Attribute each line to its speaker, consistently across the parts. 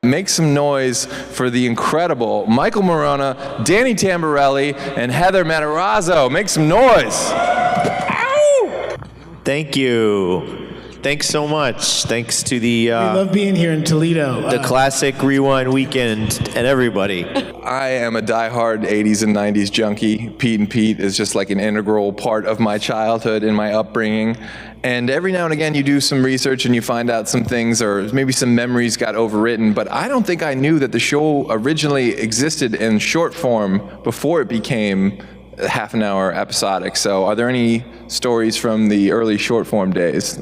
Speaker 1: Make some noise for the incredible Michael Maronna, Danny Tamberelli, and Heather Matarazzo. Make some noise. Ow!
Speaker 2: Thank you. Thanks so much. Thanks to the...
Speaker 3: we love being here in Toledo.
Speaker 2: The Classic Rewind Weekend and everybody.
Speaker 1: I am a diehard 80s and 90s junkie. Pete and Pete is just like an integral part of my childhood and my upbringing. And every now and again you do some research and you find out some things, or maybe some memories got overwritten, but I don't think I knew that the show originally existed in short form before it became half an hour episodic. So are there any stories from the early short form days?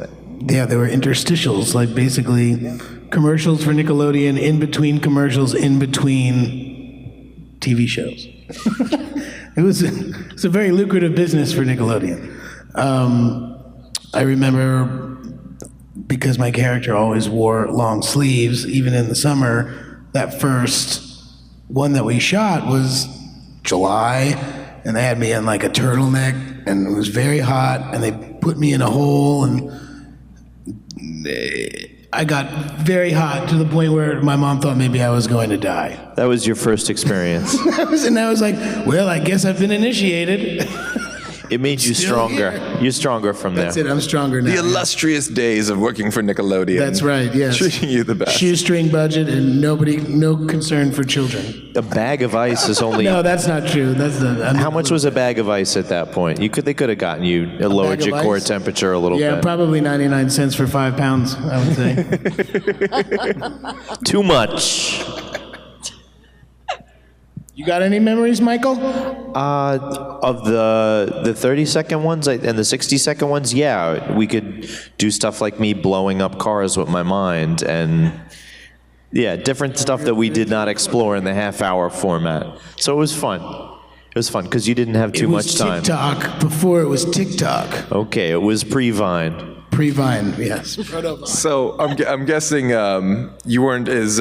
Speaker 3: Yeah, there were interstitials, like basically commercials for Nickelodeon, in between commercials, in between TV shows. It was a very lucrative business for Nickelodeon. I remember, because my character always wore long sleeves, even in the summer, that first one that we shot was July, and they had me in like a turtleneck, and it was very hot, and they put me in a hole, and I got very hot to the point where my mom thought maybe I was going to die.
Speaker 2: That was your first experience.
Speaker 3: And I was like, well, I guess I've been initiated.
Speaker 2: It made you stronger.
Speaker 3: Here.
Speaker 2: You're stronger from there.
Speaker 3: That's it, I'm stronger now.
Speaker 1: The illustrious days of working for Nickelodeon.
Speaker 3: That's right, yes.
Speaker 1: Treating you the best.
Speaker 3: Shoestring budget and no concern for children.
Speaker 2: A bag of ice is only...
Speaker 3: No, that's not true.
Speaker 2: How much was a bag of ice at that point? They could have gotten you, lowered your core temperature a little bit.
Speaker 3: Yeah, probably 99 cents for 5 pounds, I would say.
Speaker 2: Too much.
Speaker 3: You got any memories, Michael?
Speaker 2: Of the 30-second ones and the 60-second ones, yeah. We could do stuff like me blowing up cars with my mind, and yeah, different stuff that we did not explore in the half-hour format. So it was fun. It was fun because you didn't have too much time.
Speaker 3: It was TikTok before it was TikTok.
Speaker 2: Okay, it was pre-Vine.
Speaker 3: Pre-Vine, yes.
Speaker 1: So I'm guessing you weren't as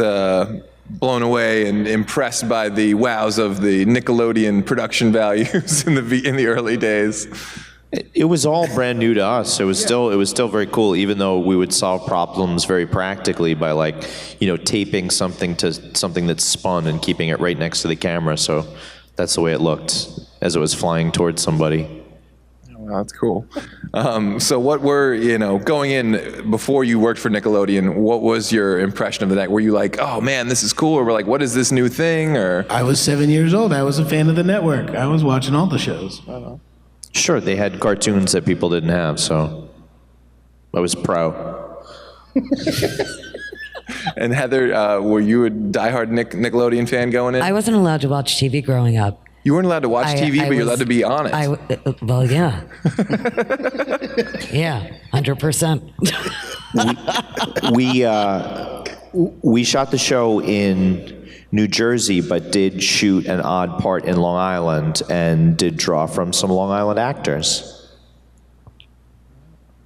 Speaker 1: blown away and impressed by the wows of the Nickelodeon production values in the early days.
Speaker 2: It was all brand new to us. It was still very cool, even though we would solve problems very practically by taping something to something that's spun and keeping it right next to the camera. So that's the way it looked as it was flying towards somebody.
Speaker 1: That's cool. So what were, going in before you worked for Nickelodeon, what was your impression of the network? Were you like, oh man, this is cool? Or were like, what is this new thing? Or
Speaker 3: I was 7 years old. I was a fan of the network. I was watching all the shows.
Speaker 2: Sure, they had cartoons that people didn't have, so I was pro.
Speaker 1: And Heather, were you a diehard Nickelodeon fan going in?
Speaker 4: I wasn't allowed to watch TV growing up.
Speaker 1: You weren't allowed to watch TV, but you're allowed to be on it.
Speaker 4: Well, yeah. Yeah, 100%.
Speaker 2: We shot the show in New Jersey, but did shoot an odd part in Long Island and did draw from some Long Island actors.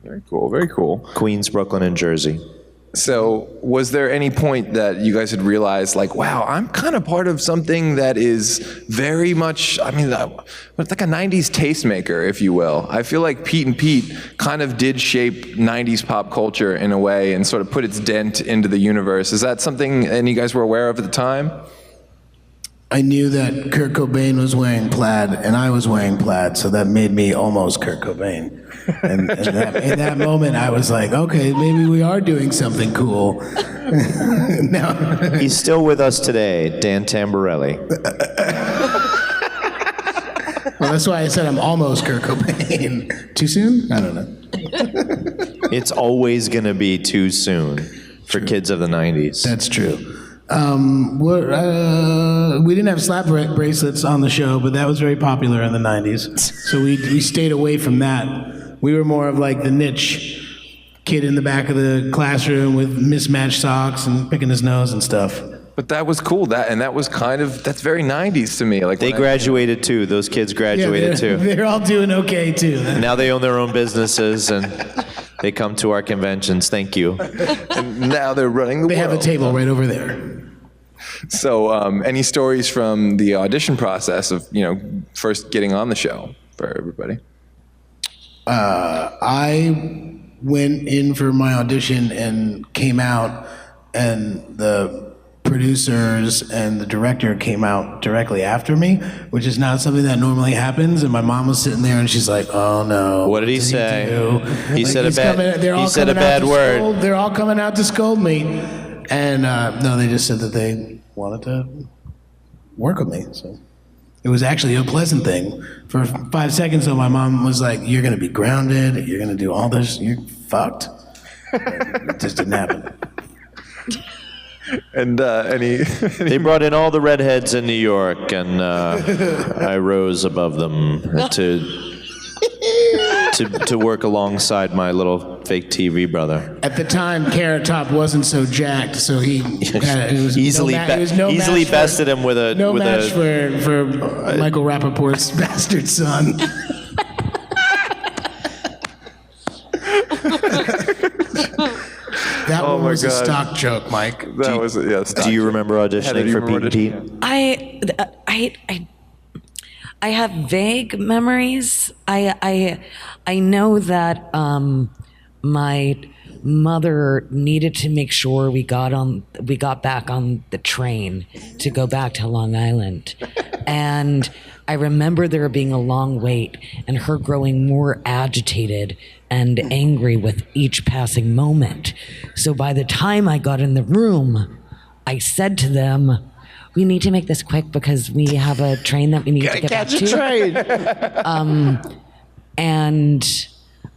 Speaker 1: Very cool, very cool.
Speaker 2: Queens, Brooklyn, and Jersey.
Speaker 1: So was there any point that you guys had realized, like, wow, I'm kind of part of something that is very much, it's like a 90s tastemaker, if you will. I feel like Pete and Pete kind of did shape 90s pop culture in a way and sort of put its dent into the universe. Is that something any of you guys were aware of at the time?
Speaker 3: I knew that Kurt Cobain was wearing plaid and I was wearing plaid, so that made me almost Kurt Cobain. And in that moment, I was like, okay, maybe we are doing something cool. No.
Speaker 2: He's still with us today, Dan Tamborelli.
Speaker 3: Well, that's why I said I'm almost Kurt Cobain. Too soon? I don't know.
Speaker 2: It's always going to be too soon for kids of the 90s.
Speaker 3: That's true. We didn't have slap bracelets on the show, but that was very popular in the 90s. So we stayed away from that. We were more of like the niche kid in the back of the classroom with mismatched socks and picking his nose and stuff.
Speaker 1: But that was cool. That's very 90s to me. Like
Speaker 2: they graduated too. Those kids graduated too.
Speaker 3: They're all doing okay too.
Speaker 2: Now they own their own businesses and they come to our conventions. Thank you.
Speaker 1: And now they're running the world.
Speaker 3: They have a table right over there.
Speaker 1: So any stories from the audition process of, first getting on the show for everybody?
Speaker 3: I went in for my audition and came out, and the producers and the director came out directly after me, which is not something that normally happens. And my mom was sitting there and she's like, "Oh no."
Speaker 2: What did he say? He said a
Speaker 3: They're
Speaker 2: bad word.
Speaker 3: They're all coming out to scold me. And no, they just said that they wanted to work with me. So it was actually a pleasant thing. For 5 seconds though, my mom was like, "You're gonna be grounded, you're gonna do all this, you're fucked." It just didn't happen.
Speaker 1: And
Speaker 2: They brought in all the redheads in New York, and I rose above them to work alongside my little fake TV brother.
Speaker 3: At the time, Carrot Top wasn't so jacked, so he
Speaker 2: Easily bested him with a
Speaker 3: match for Michael Rappaport's bastard son. That one was a stock joke, Mike.
Speaker 1: that was
Speaker 2: Do you remember auditioning for Pete and Pete?
Speaker 4: I have vague memories. I know that my mother needed to make sure we got back on the train to go back to Long Island, and I remember there being a long wait and her growing more agitated and angry with each passing moment. So by the time I got in the room, I said to them, "We need to make this quick because we have a train that we need to get back to." And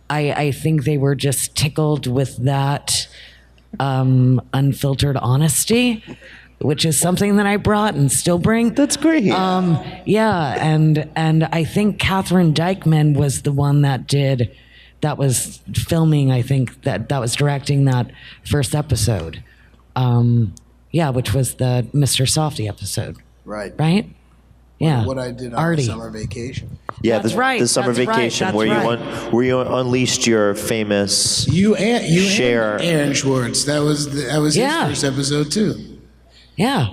Speaker 4: I think they were just tickled with that unfiltered honesty, which is something that I brought and still bring.
Speaker 2: That's great.
Speaker 4: Yeah, and I think Catherine Dykman was the one that was filming. I think that was directing that first episode. Yeah, which was the Mr. Softy episode.
Speaker 3: Right.
Speaker 4: Right? Yeah.
Speaker 3: What I did on
Speaker 4: Artie.
Speaker 3: the summer vacation.
Speaker 2: Yeah,
Speaker 4: That's
Speaker 2: the
Speaker 4: right,
Speaker 2: summer
Speaker 4: that's right,
Speaker 2: vacation
Speaker 4: that's
Speaker 2: where
Speaker 4: right.
Speaker 2: you unleashed your famous
Speaker 3: You
Speaker 2: share.
Speaker 3: and Aaron Schwartz. That was
Speaker 4: Yeah.
Speaker 3: his first episode too.
Speaker 4: Yeah.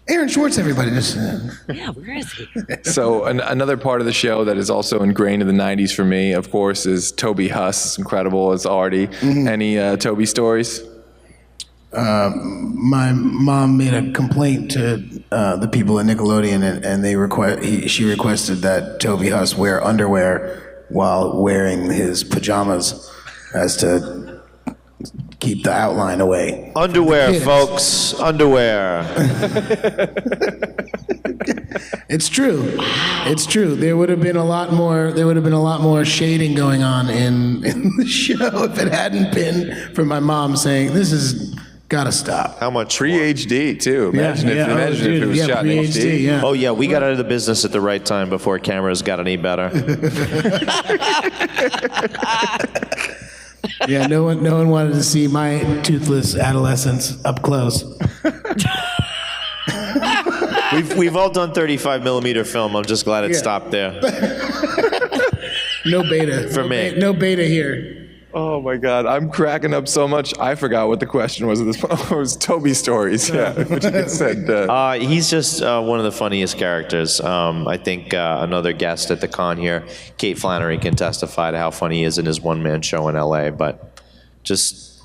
Speaker 3: Aaron Schwartz, everybody. Just
Speaker 4: Yeah, where is he?
Speaker 1: So another part of the show that is also ingrained in the 90s for me, of course, is Toby Huss, incredible as Artie. Any Toby stories?
Speaker 3: my mom made a complaint to the people at Nickelodeon, and she requested that Toby Huss wear underwear while wearing his pajamas, as to keep the outline away.
Speaker 2: Underwear, folks. Underwear.
Speaker 3: It's true. It's true. There would have been a lot more shading going on in the show if it hadn't been for my mom saying, "This is gotta stop."
Speaker 2: How much?
Speaker 1: Pre-HD too. Imagine if it was shot in HD.
Speaker 3: Yeah.
Speaker 2: Oh yeah, we got out of the business at the right time before cameras got any better.
Speaker 3: Yeah, no one wanted to see my toothless adolescence up close.
Speaker 2: We've all done 35 millimeter film. I'm just glad it stopped there.
Speaker 3: No beta.
Speaker 2: For me.
Speaker 3: No beta here.
Speaker 1: Oh my God, I'm cracking up so much. I forgot what the question was at this point. It was Toby stories. Yeah, which you said.
Speaker 2: He's just one of the funniest characters. I think another guest at the con here, Kate Flannery, can testify to how funny he is in his one-man show in LA, but just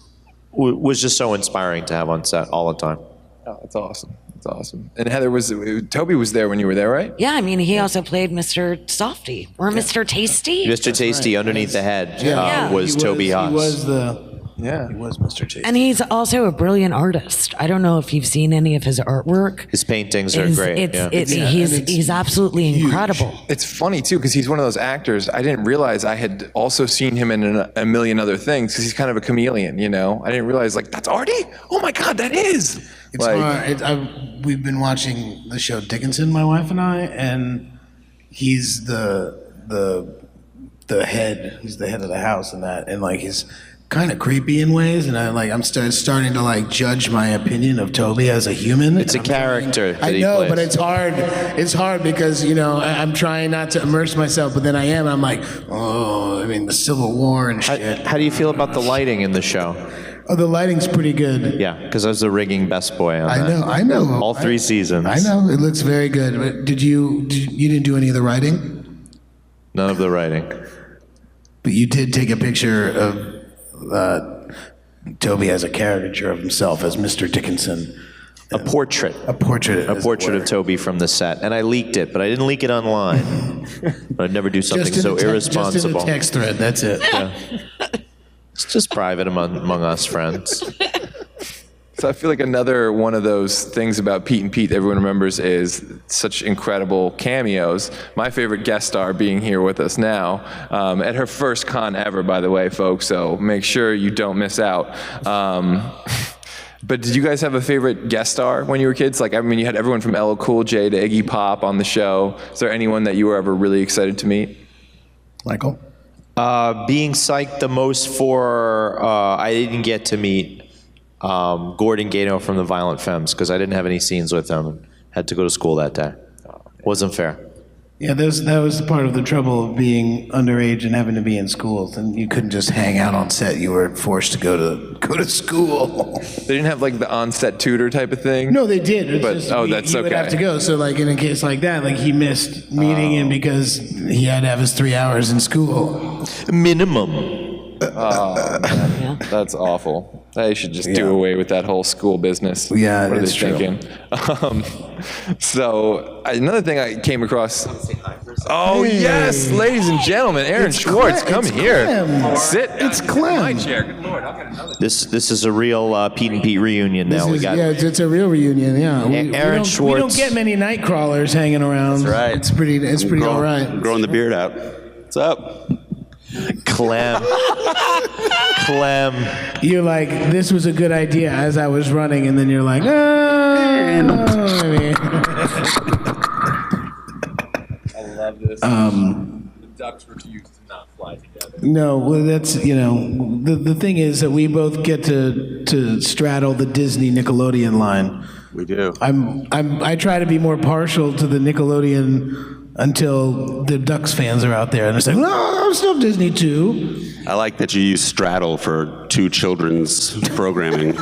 Speaker 2: was just so inspiring to have on set all the time.
Speaker 1: Oh, that's awesome. That's awesome. And Heather, Toby was there when you were there, right?
Speaker 4: Yeah, I mean, he also played Mr. Softy or Mr. Tasty.
Speaker 2: Mr. Tasty underneath the head
Speaker 4: Yeah.
Speaker 2: was Toby Huss.
Speaker 3: He was Mr. Chase.
Speaker 4: And he's also a brilliant artist. I don't know if you've seen any of his artwork.
Speaker 2: His paintings are great.
Speaker 4: He's absolutely incredible.
Speaker 1: It's funny too because he's one of those actors. I didn't realize I had also seen him in a million other things because he's kind of a chameleon, you know. I didn't realize that's Artie. Oh my God, that is.
Speaker 3: It's hard. We've been watching the show Dickinson, my wife and I, and he's the head. He's the head of the house in that, and he's kind of creepy in ways, and I'm starting to judge my opinion of Toby as a human.
Speaker 2: It's a character that he
Speaker 3: know,
Speaker 2: plays.
Speaker 3: but it's hard. It's hard because I'm trying not to immerse myself, but then I am. I'm like, the Civil War and shit.
Speaker 2: How do you feel about the lighting in the show?
Speaker 3: Oh, the lighting's pretty good.
Speaker 2: Yeah, because I was the rigging best boy on that.
Speaker 3: I know.
Speaker 2: All 3 seasons.
Speaker 3: I know. It looks very good. But you didn't do any of the writing?
Speaker 2: None of the writing.
Speaker 3: But you did take a picture of Toby has a caricature of himself as Mr. Dickinson.
Speaker 2: A portrait.
Speaker 3: A portrait.
Speaker 2: A portrait of Toby from the set. And I leaked it, but I didn't leak it online. I'd never do something so irresponsible.
Speaker 3: Just in the text thread, that's it.
Speaker 2: Yeah. It's just private among us friends.
Speaker 1: So I feel like another one of those things about Pete and Pete everyone remembers is such incredible cameos. My favorite guest star being here with us now, at her first con ever, by the way, folks, so make sure you don't miss out. But did you guys have a favorite guest star when you were kids? Like, I mean, you had everyone from LL Cool J to Iggy Pop on the show. Is there anyone that you were ever really excited to meet?
Speaker 3: Michael?
Speaker 2: Being psyched the most for, I didn't get to meet Gordon Gato from the Violent Femmes because I didn't have any scenes with him and had to go to school that day. Wasn't fair.
Speaker 3: Yeah, that was part of the trouble of being underage and having to be in schools, and you couldn't just hang out on set. You were forced to go to school.
Speaker 1: They didn't have like the on-set tutor type of thing?
Speaker 3: No, they did. It's
Speaker 1: But
Speaker 3: just
Speaker 1: that's
Speaker 3: he
Speaker 1: okay.
Speaker 3: would have to go. So, like in a case like that, like he missed meeting him because he had to have his 3 hours in school.
Speaker 2: Minimum.
Speaker 1: Man, that's awful. They should just do away with that whole school business.
Speaker 3: Yeah,
Speaker 1: what are they
Speaker 3: that's true.
Speaker 1: thinking? So another thing I came across. Oh yes, ladies and gentlemen, Aaron Schwartz, come
Speaker 3: it's
Speaker 1: here.
Speaker 3: Clem.
Speaker 1: Sit.
Speaker 3: It's
Speaker 1: in
Speaker 3: Clem.
Speaker 1: my chair. Good Lord, I'll get another.
Speaker 2: This is a real Pete and Pete reunion now.
Speaker 3: It's a real reunion. Yeah,
Speaker 2: Aaron
Speaker 3: we
Speaker 2: Schwartz.
Speaker 3: don't get many night crawlers hanging around.
Speaker 5: That's right.
Speaker 3: It's pretty all right.
Speaker 5: Growing the beard out. What's up?
Speaker 2: Clem.
Speaker 3: You're like, this was a good idea as I was running, and then you're like, I
Speaker 1: love this. The ducks refuse to not fly together.
Speaker 3: No, well, that's, the thing is that we both get to straddle the Disney Nickelodeon line.
Speaker 5: We do.
Speaker 3: I try to be more partial to the Nickelodeon until the Ducks fans are out there and it's like, no, I'm still Disney too.
Speaker 5: I like that you use straddle for 2 children's programming.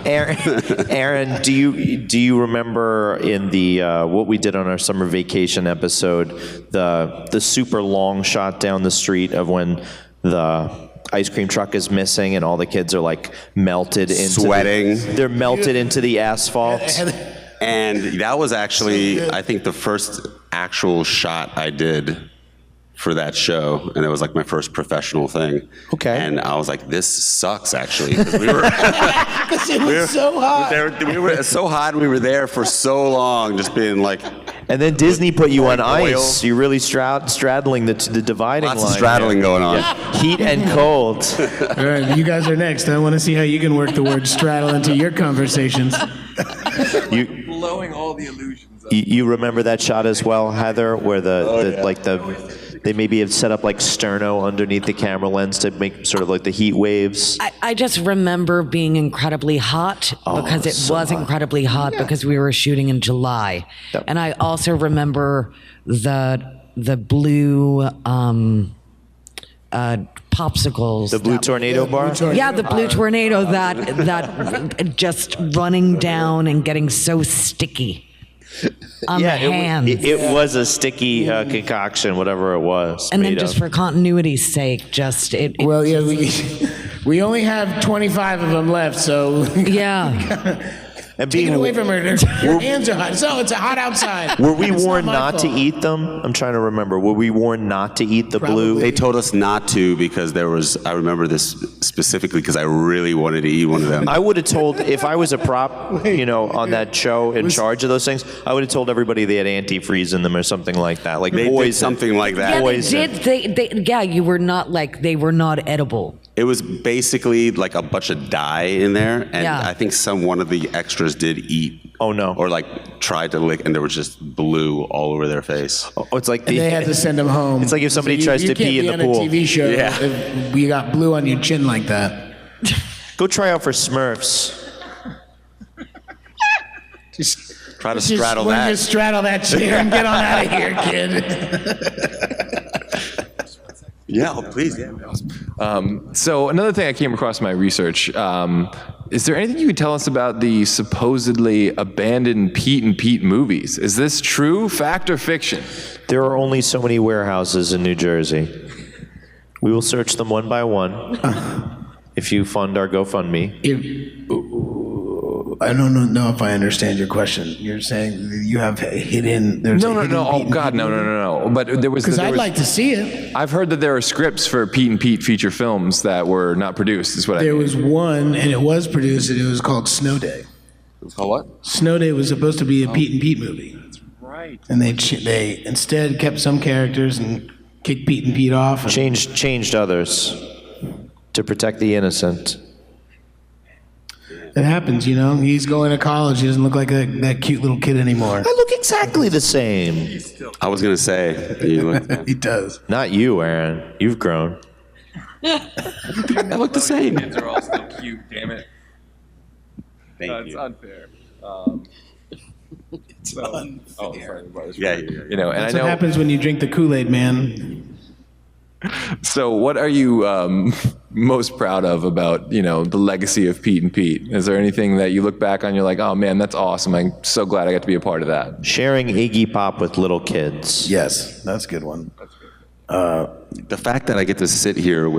Speaker 2: Aaron, do you remember in the what we did on our summer vacation episode, the super long shot down the street of when the ice cream truck is missing and all the kids are like melted into
Speaker 5: Sweating.
Speaker 2: They're melted into the asphalt.
Speaker 5: And that was actually, I think, the first actual shot I did for that show, and it was like my first professional thing.
Speaker 2: Okay.
Speaker 5: And I was like, this sucks, actually, because we were
Speaker 3: Because it was so hot.
Speaker 5: we were so hot. We were there for so long, just being like,
Speaker 2: And then Disney put you on
Speaker 5: Oil.
Speaker 2: ice. You're really straddling the dividing
Speaker 5: lots
Speaker 2: line.
Speaker 5: of straddling going on.
Speaker 2: Heat and cold.
Speaker 3: All right, you guys are next. I want to see how you can work the word straddle into your conversations.
Speaker 1: Blowing all the illusions.
Speaker 2: You remember that shot as well, Heather, where they maybe have set up like sterno underneath the camera lens to make sort of like the heat waves.
Speaker 4: I just remember being incredibly hot because it was incredibly hot because we were shooting in July.
Speaker 2: Yep.
Speaker 4: And I also remember the blue popsicles.
Speaker 2: The blue tornado bar?
Speaker 4: Yeah, the blue tornado that just running down and getting so sticky on the hands.
Speaker 2: It was a sticky concoction, whatever it was.
Speaker 4: And then
Speaker 2: made
Speaker 4: just
Speaker 2: of.
Speaker 4: for continuity's sake, just it
Speaker 3: Well, yeah, we only have 25 of them left, so
Speaker 4: yeah.
Speaker 2: And
Speaker 3: take
Speaker 2: being,
Speaker 3: it away from her. Her hands are hot. So it's hot outside.
Speaker 2: were we
Speaker 3: It's
Speaker 2: warned
Speaker 3: my
Speaker 2: not to
Speaker 3: fault.
Speaker 2: eat them? I'm trying to remember. Were we warned not to eat the blue?
Speaker 5: They told us not to because there was, I remember this specifically because I really wanted to eat one of them.
Speaker 2: I would have told, if I was a prop, on that show in charge of those things, I would have told everybody they had antifreeze in them or something like that. Like
Speaker 5: They did
Speaker 2: poison.
Speaker 5: something like that.
Speaker 4: Yeah, they
Speaker 2: Poison.
Speaker 4: did. You were not they were not edible.
Speaker 5: It was basically like a bunch of dye in there, and
Speaker 4: Yeah.
Speaker 5: I think one of the extras did eat.
Speaker 2: Oh, no.
Speaker 5: Or like tried to lick, and there was just blue all over their face.
Speaker 2: Oh, it's like
Speaker 3: And they had to send them home.
Speaker 2: It's like if somebody tries to pee in the
Speaker 3: You can't
Speaker 2: pool.
Speaker 3: be on a TV show
Speaker 5: Yeah.
Speaker 3: if you got blue on your chin like that.
Speaker 2: Go try out for Smurfs.
Speaker 5: Try to straddle
Speaker 3: Just,
Speaker 5: that.
Speaker 3: Just straddle that chair and get on out of here, kid.
Speaker 5: Yeah, please. Yeah.
Speaker 1: So another thing I came across in my research, is there anything you could tell us about the supposedly abandoned Pete and Pete movies? Is this true, fact, or fiction?
Speaker 2: There are only so many warehouses in New Jersey. We will search them one by one. if you fund our GoFundMe.
Speaker 3: I don't know if I understand your question. You're saying you have hidden. There's
Speaker 1: No. Oh God, no. But there was
Speaker 3: Because I'd like to see it.
Speaker 1: I've heard that there are scripts for Pete and Pete feature films that were not produced. Is what
Speaker 3: There was one, and it was produced, and it was called Snow Day.
Speaker 1: It was called what?
Speaker 3: Snow Day was supposed to be a Pete and Pete movie. That's
Speaker 1: right.
Speaker 3: And they instead kept some characters and kicked Pete and Pete off. And
Speaker 2: Changed others to protect the innocent.
Speaker 3: it happens, you know. He's going to college. He doesn't look like that cute little kid anymore.
Speaker 2: I look exactly the same.
Speaker 5: I was gonna say,
Speaker 3: He does.
Speaker 2: Not you, Aaron. You've grown.
Speaker 5: I look the same.
Speaker 1: Kids are all still cute. Damn it.
Speaker 5: Thank
Speaker 1: It's
Speaker 5: you.
Speaker 1: unfair.
Speaker 3: It's unfair.
Speaker 1: Oh, sorry.
Speaker 5: Yeah.
Speaker 1: You know, and
Speaker 3: That's
Speaker 1: I
Speaker 3: what
Speaker 1: know.
Speaker 3: happens when you drink the Kool-Aid, man.
Speaker 1: So, what are you most proud of about the legacy of Pete and Pete? Is there anything that you look back on? You're like, oh man, that's awesome. I'm so glad I got to be a part of that.
Speaker 2: Sharing Iggy Pop with little kids.
Speaker 3: Yes, that's a good one.
Speaker 5: The fact that I get to sit here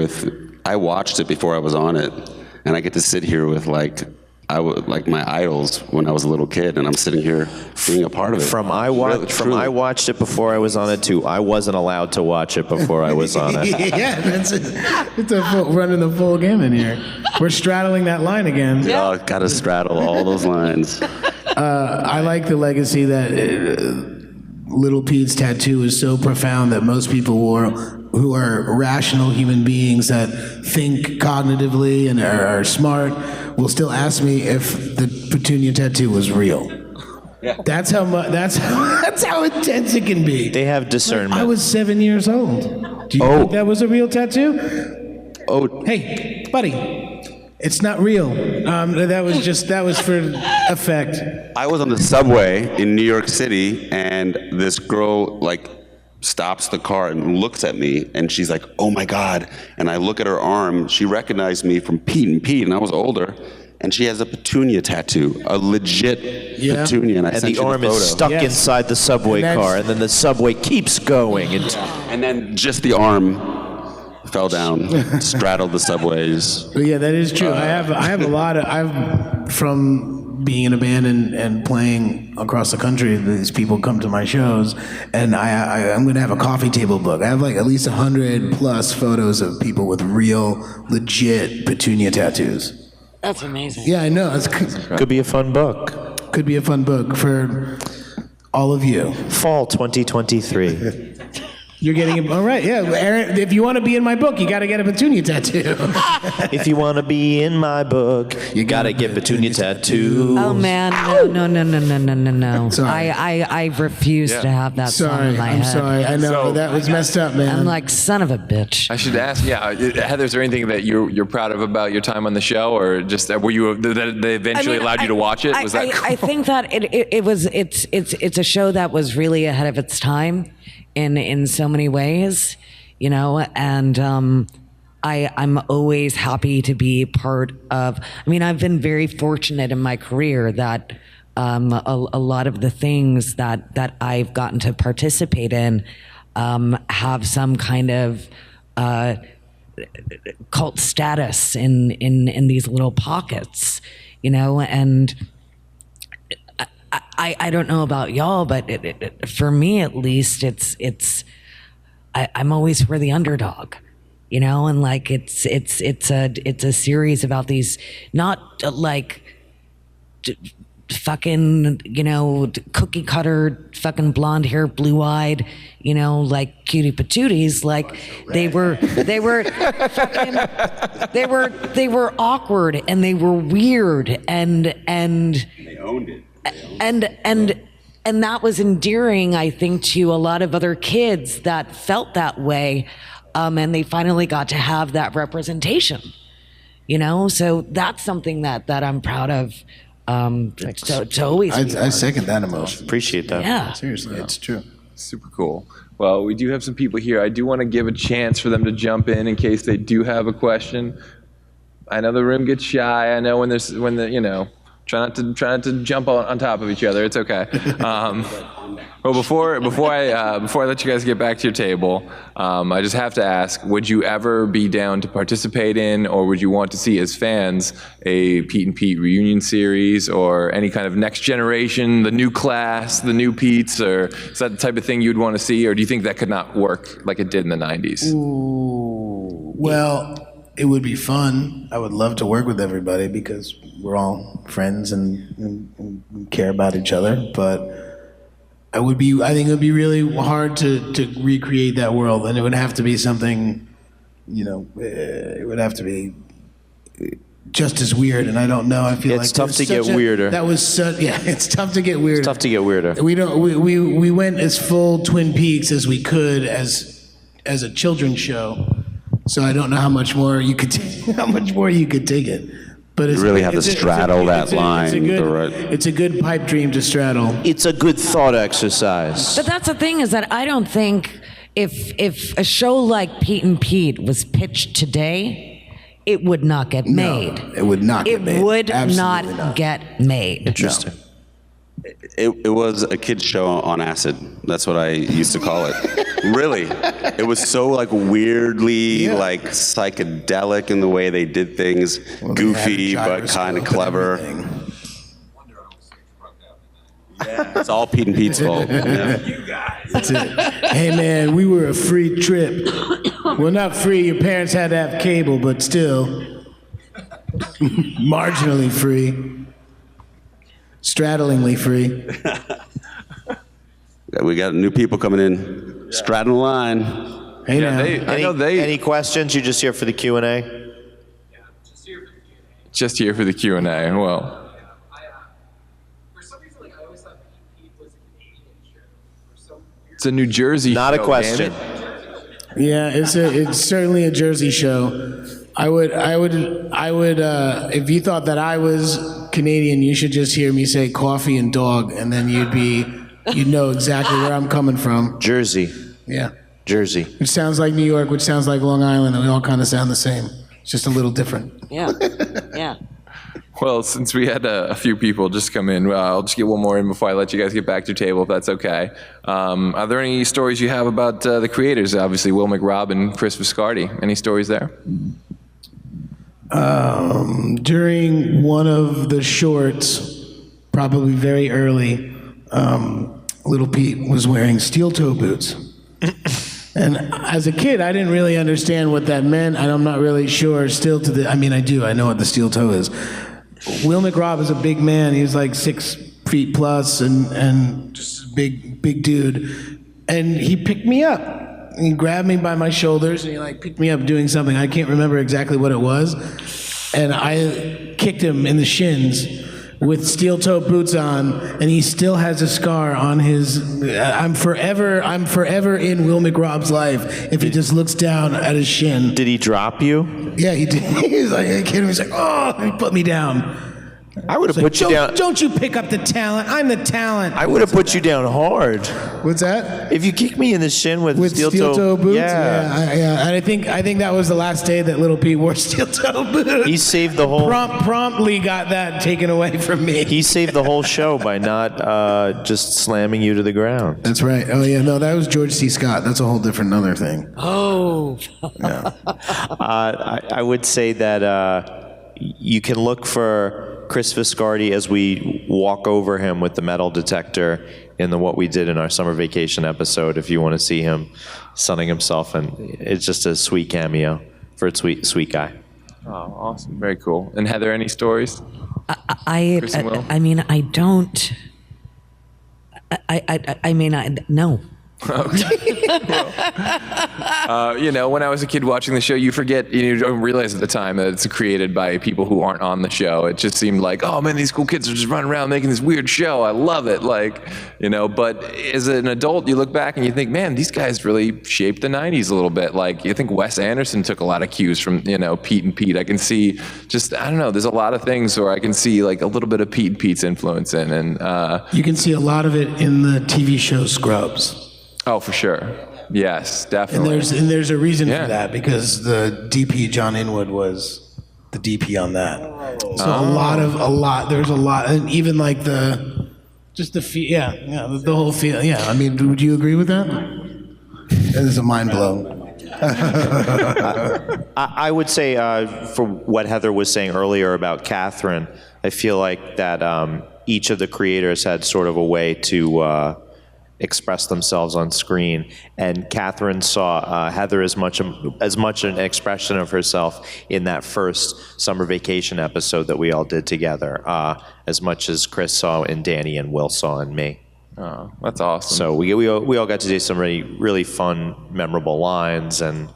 Speaker 5: I watched it before I was on it, and I get to sit here with like my idols when I was a little kid, and I'm sitting here being a part of it.
Speaker 2: I watched it before I was on it too. I wasn't allowed to watch it before I was on it.
Speaker 3: Yeah, it's running the full gamut here. We're straddling that line again.
Speaker 5: Oh, gotta straddle all those lines.
Speaker 3: I like the legacy that Little Pete's tattoo is so profound that most people who are rational human beings that think cognitively and are smart will still ask me if the Petunia tattoo was real. Yeah. That's how intense it can be.
Speaker 2: They have discernment.
Speaker 3: I was 7 years old. Do you think that was a real tattoo?
Speaker 5: Oh,
Speaker 3: Hey, buddy, it's not real. That was for effect.
Speaker 5: I was on the subway in New York City, and this girl stops the car and looks at me, and she's like, "Oh my God!" And I look at her arm. She recognized me from Pete and Pete, and I was older. And she has a Petunia tattoo, a legit Petunia. And I
Speaker 2: And
Speaker 5: sent
Speaker 2: the
Speaker 5: you
Speaker 2: arm
Speaker 5: the photo.
Speaker 2: is stuck inside the subway car, and then the subway keeps going.
Speaker 5: And then just the arm fell down, straddled the subways.
Speaker 3: But yeah, that is true. I have a lot of from being in a band and playing across the country. These people come to my shows, and I'm going to have a coffee table book. I have at least 100 plus photos of people with real, legit Petunia tattoos.
Speaker 4: That's amazing.
Speaker 3: Yeah, I know.
Speaker 2: Could be a fun book.
Speaker 3: Could be a fun book for all of you.
Speaker 2: Fall 2023.
Speaker 3: You're getting it. All right, yeah. Aaron, if you want to be in my book, you got to get a Petunia tattoo.
Speaker 2: If you want to be in my book, you got to get Petunia tattoo.
Speaker 4: Oh man, no.
Speaker 3: Sorry.
Speaker 4: I refuse to have that song in my
Speaker 3: I'm
Speaker 4: head.
Speaker 3: sorry. I know that was messed up, man.
Speaker 4: I'm like, son of a bitch.
Speaker 1: I should ask, Heather, is there anything that you're proud of about your time on the show, or just were you that they eventually allowed you to watch it? Was that cool?
Speaker 4: I think that it's a show that was really ahead of its time in so many ways, and I'm always happy to be part of. I mean, I've been very fortunate in my career that a lot of the things that I've gotten to participate in have some kind of cult status in these little pockets, and I don't know about y'all, but for me at least, I'm always for the underdog, and it's a series about these not fucking cookie cutter fucking blonde hair, blue eyed, cutie patooties. They were awkward and they were weird and
Speaker 5: They owned it.
Speaker 4: And that was endearing, I think, to a lot of other kids that felt that way, and they finally got to have that representation. So that's something that I'm proud of. To always.
Speaker 3: I second that emotion.
Speaker 2: Appreciate that.
Speaker 4: Yeah.
Speaker 3: Seriously, it's true.
Speaker 1: Super cool. Well, we do have some people here. I do want to give a chance for them to jump in case they do have a question. I know the room gets shy. I know when Try not to jump on top of each other. It's okay. Well, before I let you guys get back to your table, I just have to ask: would you ever be down to participate in, or would you want to see as fans a Pete and Pete reunion series, or any kind of next generation, the new class, the new Pete's, or is that the type of thing you'd want to see, or do you think that could not work like it did in the '90s?
Speaker 3: Ooh, well, it would be fun. I would love to work with everybody because we're all friends and care about each other. But I think it would be really hard to recreate that world, and it would have to be something, it would have to be just as weird. And I don't know. I feel
Speaker 2: It's tough to get weirder.
Speaker 3: It's tough to get weirder.
Speaker 2: It's tough to get weirder.
Speaker 3: We went as full Twin Peaks as we could as a children's show. So I don't know how much more you could take it. But
Speaker 5: You really have to straddle that line.
Speaker 3: It's a good pipe dream to straddle.
Speaker 2: It's a good thought exercise.
Speaker 4: But that's the thing, is that I don't think if a show like Pete and Pete was pitched today, it would not get made.
Speaker 3: No, it would not get made.
Speaker 4: It would
Speaker 3: Absolutely
Speaker 4: not get made.
Speaker 2: Interesting.
Speaker 5: It was a kid's show on acid. That's what I used to call it. Really. It was so like weirdly like psychedelic in the way they did things.
Speaker 3: Well, they
Speaker 5: Goofy,
Speaker 3: had a
Speaker 5: but kind of
Speaker 3: gyroscope
Speaker 5: clever.
Speaker 3: and everything.
Speaker 5: Yeah, it's all Pete and Pete's fault. Yeah.
Speaker 3: That's it. Hey man, we were a free trip. Well, not free. Your parents had to have cable, but still, marginally free. Straddlingly free.
Speaker 5: We got new people coming in. Straddling the line.
Speaker 3: Hey now.
Speaker 2: Any questions? You just here for the Q&A?
Speaker 1: Just here for the Q&A. Well,
Speaker 6: For some reason, I always thought Pete was a Canadian show. For some weird
Speaker 1: it's a New Jersey
Speaker 2: Not
Speaker 1: show,
Speaker 2: a question.
Speaker 1: damn it.
Speaker 3: Yeah, it's certainly a Jersey show. I would. If you thought that I was Canadian, you should just hear me say coffee and dog, and then you'd know exactly where I'm coming from.
Speaker 2: Jersey.
Speaker 3: Yeah,
Speaker 2: Jersey.
Speaker 3: which sounds like New York, which sounds like Long Island, and we all kind of sound the same. It's just a little different.
Speaker 4: Yeah. Yeah.
Speaker 1: Well, since we had a few people just come in, I'll just get one more in before I let you guys get back to your table, if that's okay. Are there any stories you have about the creators? Obviously, Will McRobb and Chris Viscardi. Any stories there?
Speaker 3: During one of the shorts, probably very early, little Pete was wearing steel toe boots. And as a kid, I didn't really understand what that meant, and I'm not really sure still I do, I know what the steel toe is. Will McRobb is a big man. He was like 6 feet plus and just a big dude. And he picked me up. He grabbed me by my shoulders and he picked me up doing something. I can't remember exactly what it was. And I kicked him in the shins with steel toe boots on, and he still has a scar on his. I'm forever in Will McRobb's life if he just looks down at his shin.
Speaker 2: Did he drop you?
Speaker 3: Yeah, he did. He was like, I kid him. He's like, oh, he put me down.
Speaker 2: I would have put you down.
Speaker 3: Don't you pick up the talent? I'm the talent.
Speaker 2: I would have put you down hard.
Speaker 3: What's that?
Speaker 2: If you kicked me in the shin with
Speaker 3: Steel toe boots?
Speaker 2: Yeah.
Speaker 3: Yeah. And I think that was the last day that little Pete wore steel toe boots.
Speaker 2: He saved the whole.
Speaker 3: Promptly got that taken away from me.
Speaker 2: He saved the whole show by not just slamming you to the ground.
Speaker 3: That's right. Oh yeah, no, that was George C. Scott. That's a whole different other thing.
Speaker 4: Oh.
Speaker 3: Yeah.
Speaker 2: I would say that you can look for Chris Viscardi as we walk over him with the metal detector in the What We Did in Our Summer Vacation episode, if you want to see him sunning himself. And it's just a sweet cameo for a sweet guy.
Speaker 1: Oh, awesome. Very cool. And Heather, any stories?
Speaker 4: I don't. No.
Speaker 1: When I was a kid watching the show, you forget, you don't realize at the time that it's created by people who aren't on the show. It just seemed like, oh man, these cool kids are just running around making this weird show. I love it. But as an adult, you look back and you think, man, these guys really shaped the 90s a little bit. Like, you think Wes Anderson took a lot of cues from, Pete and Pete. I can see there's a lot of things where I can see like a little bit of Pete and Pete's influence in. And
Speaker 3: you can see a lot of it in the TV show Scrubs.
Speaker 1: Oh, for sure. Yes, definitely.
Speaker 3: And there's a reason for that, because the DP John Inwood was the the DP on that. So there's a lot, and even like the whole feel. Yeah, I mean, would you agree with that? That is a mind blow.
Speaker 2: I would say, for what Heather was saying earlier about Catherine, I feel like that each of the creators had sort of a way to express themselves on screen, and Catherine saw Heather as much an expression of herself in that first summer vacation episode that we all did together, as much as Chris saw in Danny and Will saw in me.
Speaker 1: Oh, that's awesome.
Speaker 2: So we all got to do some really fun, memorable lines and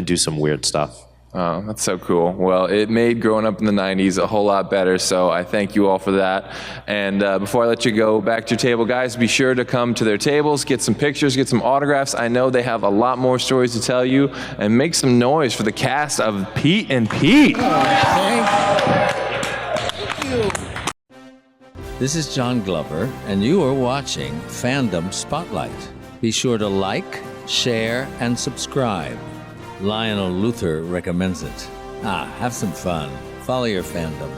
Speaker 2: do some weird stuff.
Speaker 1: Oh, that's so cool. Well, it made growing up in the 90s a whole lot better, so I thank you all for that. And before I let you go back to your table, guys, be sure to come to their tables, get some pictures, get some autographs. I know they have a lot more stories to tell you, and make some noise for the cast of Pete and Pete.
Speaker 3: Thank you.
Speaker 7: This is John Glover, and you are watching Fandom Spotlight. Be sure to like, share, and subscribe. Lionel Luther recommends it. Have some fun. Follow your fandom.